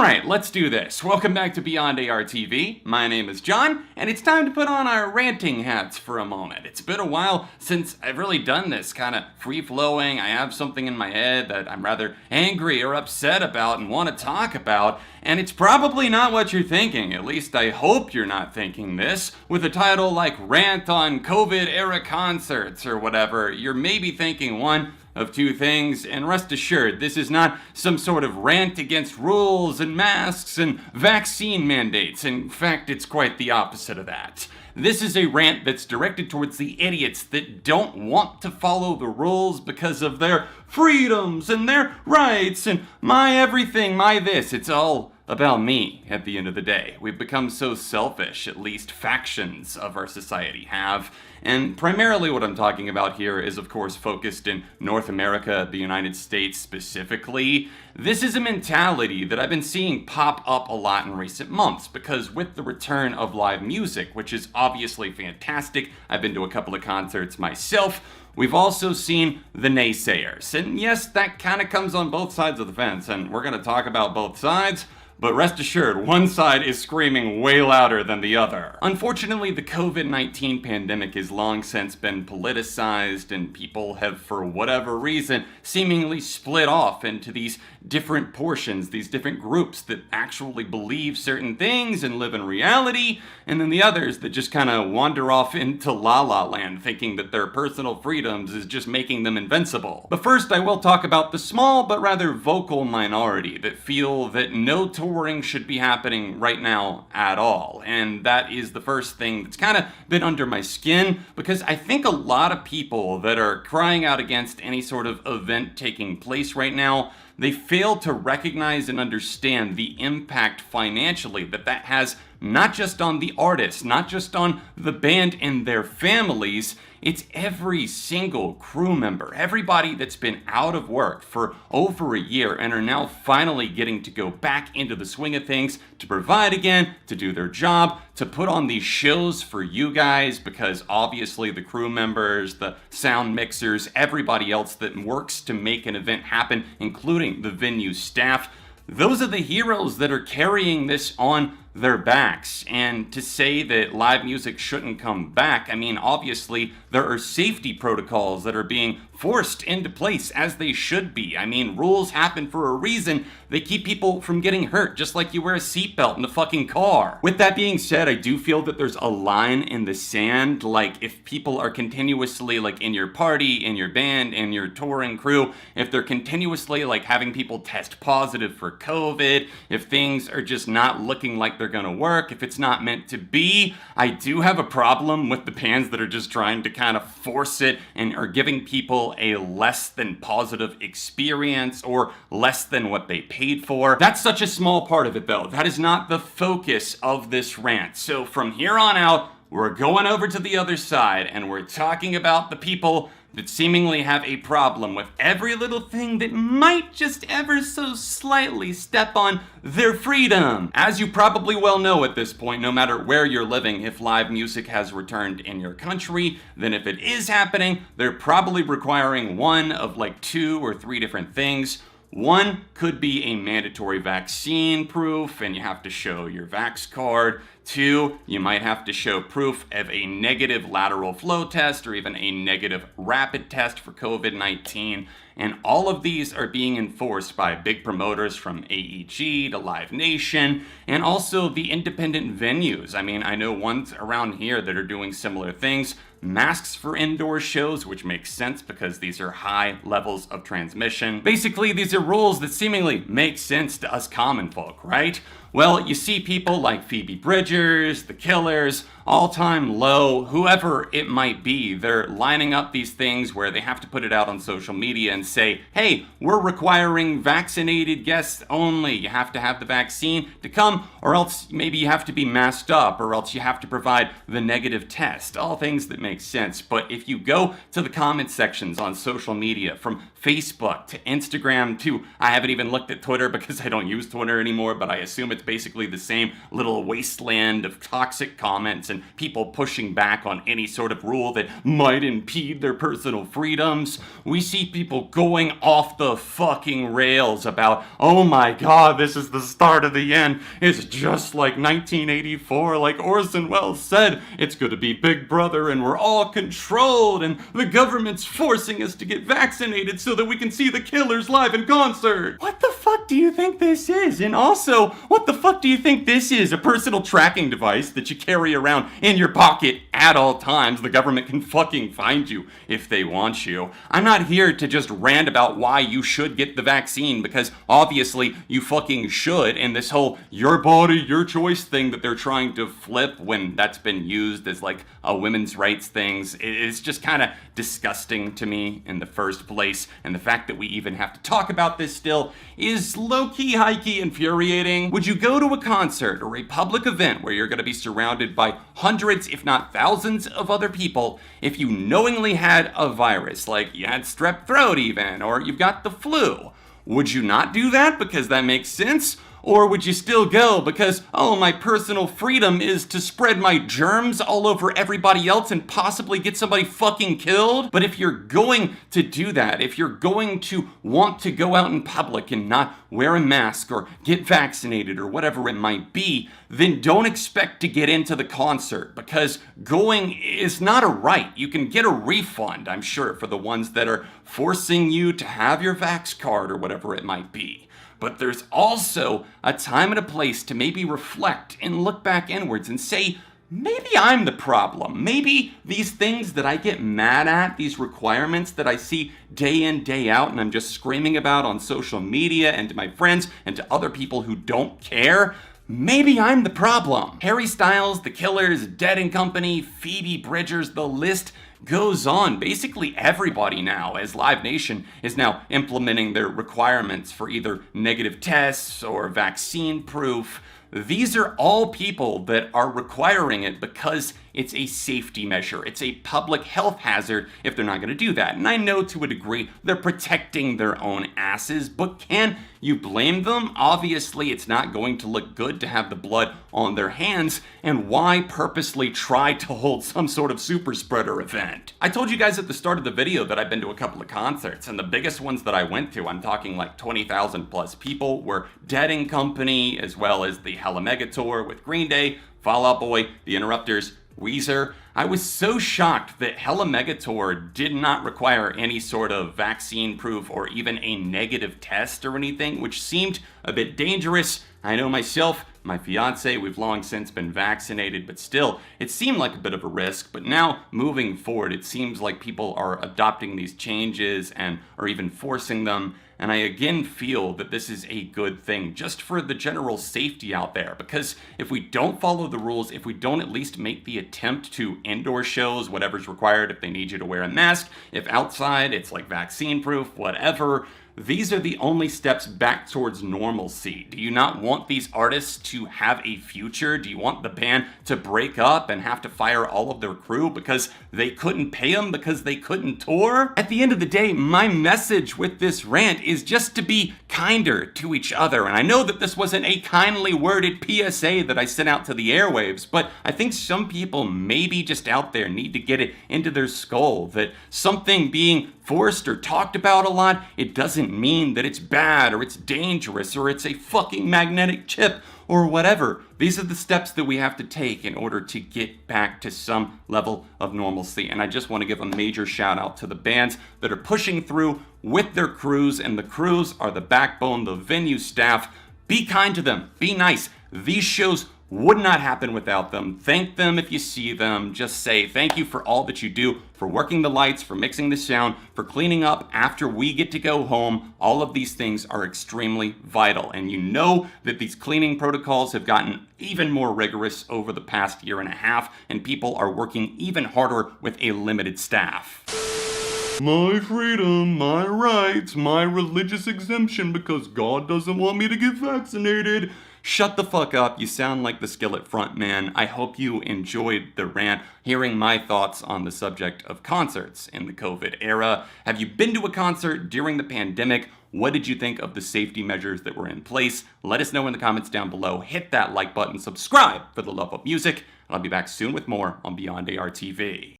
Alright, let's do this. Welcome back to Beyond AR TV. My name is John, and it's time to put on our ranting hats for a moment. It's been a while since I've really done this kind of free-flowing. I have something in my head that I'm rather angry or upset about and want to talk about, and it's probably not what you're thinking. At least I hope you're not thinking this. With a title like Rant on COVID-era concerts or whatever, you're maybe thinking one of two things, and rest assured, this is not some sort of rant against rules and masks and vaccine mandates. In fact, it's quite the opposite of that. This is a rant that's directed towards the idiots that don't want to follow the rules because of their freedoms and their rights and my everything, my this. It's all about me at the end of the day. We've become so selfish, at least factions of our society have. And primarily what I'm talking about here is, of course, focused in North America, the United States specifically. This is a mentality that I've been seeing pop up a lot in recent months, because with the return of live music, which is obviously fantastic, I've been to a couple of concerts myself, we've also seen the naysayers. And yes, that kind of comes on both sides of the fence, and we're going to talk about both sides. But rest assured, one side is screaming way louder than the other. Unfortunately, the COVID-19 pandemic has long since been politicized, and people have, for whatever reason, seemingly split off into these different portions, these different groups that actually believe certain things and live in reality, and then the others that just kind of wander off into la-la land, thinking that their personal freedoms is just making them invincible. But first, I will talk about the small but rather vocal minority that feel that no touring should be happening right now at all. And that is the first thing that's kind of been under my skin, because I think a lot of people that are crying out against any sort of event taking place right now, they fail to recognize and understand the impact financially that has not just on the artists, not just on the band and their families. It's every single crew member, everybody that's been out of work for over a year and are now finally getting to go back into the swing of things, to provide again, to do their job, to put on these shows for you guys, because obviously the crew members, the sound mixers, everybody else that works to make an event happen, including the venue staff, those are the heroes that are carrying this on their backs. And to say that live music shouldn't come back, I mean, obviously there are safety protocols that are being forced into place, as they should be. I mean, rules happen for a reason. They keep people from getting hurt, just like you wear a seatbelt in a fucking car. With that being said, I do feel that there's a line in the sand. Like, if people are continuously, like, in your party, in your band, in your touring crew, if they're continuously, like, having people test positive for COVID, if things are just not looking like they're gonna work, if it's not meant to be, I do have a problem with the bands that are just trying to kind of force it and are giving people a less than positive experience or less than what they paid for. That's such a small part of it, though. That is not the focus of this rant. So from here on out, we're going over to the other side, and we're talking about the people that seemingly have a problem with every little thing that might just ever so slightly step on their freedom. As you probably well know at this point, no matter where you're living, if live music has returned in your country, then if it is happening, they're probably requiring one of like 2 or 3 different things. One could be a mandatory vaccine proof, and you have to show your vax card. 2, you might have to show proof of a negative lateral flow test or even a negative rapid test for COVID-19. And all of these are being enforced by big promoters from AEG to Live Nation, and also the independent venues. I mean, I know ones around here that are doing similar things. Masks for indoor shows, which makes sense because these are high levels of transmission. Basically, these are rules that seemingly make sense to us common folk, right? Well, you see people like Phoebe Bridgers, The Killers, All Time Low, whoever it might be, they're lining up these things where they have to put it out on social media and say, hey, we're requiring vaccinated guests only. You have to have the vaccine to come, or else maybe you have to be masked up, or else you have to provide the negative test. All things that make sense. But if you go to the comment sections on social media, from Facebook to Instagram to, I haven't even looked at Twitter because I don't use Twitter anymore, but I assume it's it's basically the same little wasteland of toxic comments and people pushing back on any sort of rule that might impede their personal freedoms. We see people going off the fucking rails about, oh my god, this is the start of the end. It's just like 1984, like Orson Welles said. It's gonna be Big Brother and we're all controlled and the government's forcing us to get vaccinated so that we can see the Killers live in concert. What the fuck do you think this is? And also, what the fuck do you think this is? A personal tracking device that you carry around in your pocket at all times. The government can fucking find you if they want you. I'm not here to just rant about why you should get the vaccine, because obviously you fucking should, and this whole your body, your choice thing that they're trying to flip when that's been used as like a women's rights things is just kind of disgusting to me in the first place, and the fact that we even have to talk about this still is low-key, high-key infuriating. Would you go to a concert or a public event where you're going to be surrounded by hundreds, if not thousands, of other people if you knowingly had a virus, like you had strep throat even, or you've got the flu? Would you not do that because that makes sense? Or would you still go because, oh, my personal freedom is to spread my germs all over everybody else and possibly get somebody fucking killed? But if you're going to do that, if you're going to want to go out in public and not wear a mask or get vaccinated or whatever it might be, then don't expect to get into the concert, because going is not a right. You can get a refund, I'm sure, for the ones that are forcing you to have your vax card or whatever it might be. But there's also a time and a place to maybe reflect and look back inwards and say, maybe I'm the problem. Maybe these things that I get mad at, these requirements that I see day in, day out, and I'm just screaming about on social media and to my friends and to other people who don't care, maybe I'm the problem. Harry Styles, The Killers, Dead & Company, Phoebe Bridgers, the list goes on. Basically everybody now, as Live Nation is now implementing their requirements for either negative tests or vaccine proof. These are all people that are requiring it because it's a safety measure. It's a public health hazard if they're not going to do that. And I know to a degree they're protecting their own asses, but can you blame them? Obviously, it's not going to look good to have the blood on their hands, and why purposely try to hold some sort of super spreader event? I told you guys at the start of the video that I've been to a couple of concerts, and the biggest ones that I went to, I'm talking like 20,000 plus people, were Dead & Company, as well as the Hella Mega Tour with Green Day, Fall Out Boy, The Interrupters, Weezer. I was so shocked that Hella Mega Tour did not require any sort of vaccine proof or even a negative test or anything, which seemed a bit dangerous. I know myself, my fiance, we've long since been vaccinated, but still, it seemed like a bit of a risk. But now, moving forward, it seems like people are adopting these changes and are even forcing them. And I again feel that this is a good thing, just for the general safety out there. Because if we don't follow the rules, if we don't at least make the attempt to indoor shows, whatever's required, if they need you to wear a mask, if outside it's like vaccine proof, whatever, these are the only steps back towards normalcy. Do you not want these artists to have a future? Do you want the band to break up and have to fire all of their crew because they couldn't pay them because they couldn't tour? At the end of the day, my message with this rant is just to be kinder to each other. And I know that this wasn't a kindly worded PSA that I sent out to the airwaves, but I think some people maybe just out there need to get it into their skull that something being forced or talked about a lot, it doesn't mean that it's bad or it's dangerous or it's a fucking magnetic chip or whatever. These are the steps that we have to take in order to get back to some level of normalcy. And I just want to give a major shout out to the bands that are pushing through with their crews, and the crews are the backbone, the venue staff. Be kind to them, be nice. These shows would not happen without them. Thank them if you see them. Just say thank you for all that you do, for working the lights, for mixing the sound, for cleaning up after we get to go home. All of these things are extremely vital. And you know that these cleaning protocols have gotten even more rigorous over the past year and a half, and people are working even harder with a limited staff. My freedom, my rights, my religious exemption because God doesn't want me to get vaccinated. Shut the fuck up. You sound like the Skillet frontman. I hope you enjoyed the rant, hearing my thoughts on the subject of concerts in the COVID era. Have you been to a concert during the pandemic? What did you think of the safety measures that were in place? Let us know in the comments down below. Hit that like button, subscribe for the love of music, and I'll be back soon with more on Beyond AR TV.